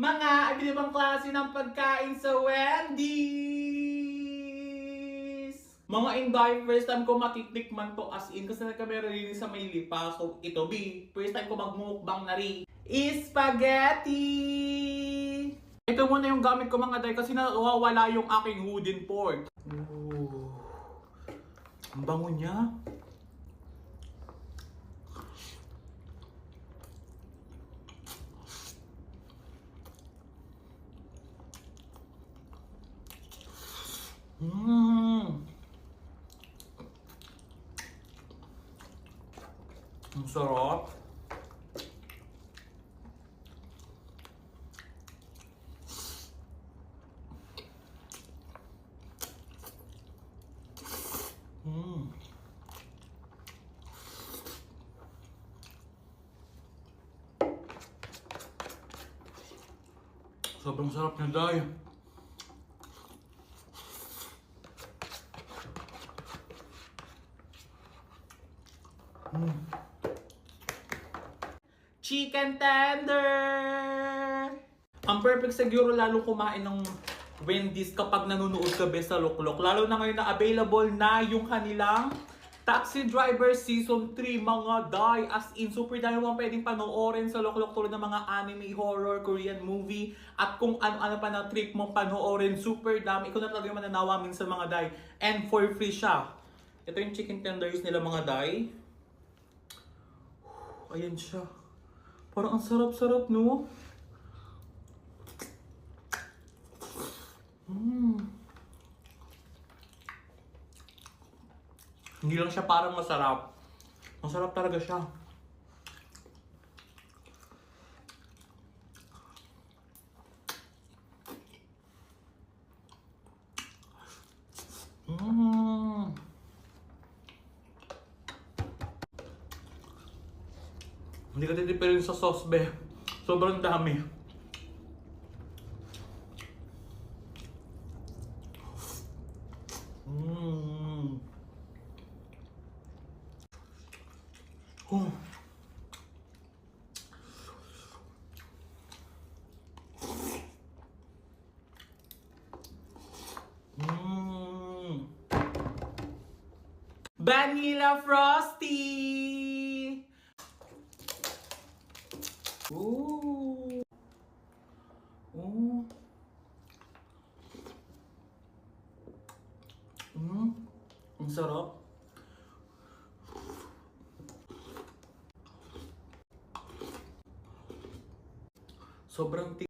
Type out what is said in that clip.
Mga iba't klase ng pagkain sa Wendy's! Mga Inday, first time ko matitikman to as in kasi kami rin sa may lipa. So ito first time ko magmumukbang na rin. Spaghetti! Ito muna yung gamit ko mga day kasi nawawala yung aking wooden fork. Ooh. Ang bango niya. Ang sarap. Sobrang sarap niya, day. Chicken tender! Ang perfect siguro lalo kumain ng Wendy's kapag nanonood ka sa Loklok. Lalo na ngayon na available na yung kanilang Taxi Driver Season 3, mga day. As in, super dami mo pwedeng panoorin sa Loklok tulad ng mga anime, horror, Korean movie, at kung ano-ano pa na trip mong panoorin. Super dami. Ikaw na talaga mananawa minsan mga day. And for free siya. Ito yung chicken tenders nila mga day. Ayan siya. Parang ang sarap-sarap, no? Hindi lang siya parang masarap. Masarap talaga siya. Hindi ka titipirin sa sauce, be. Sobrang dami. Vanilla Frosty! Ooh. Ooh. Ang sarap. Sobrang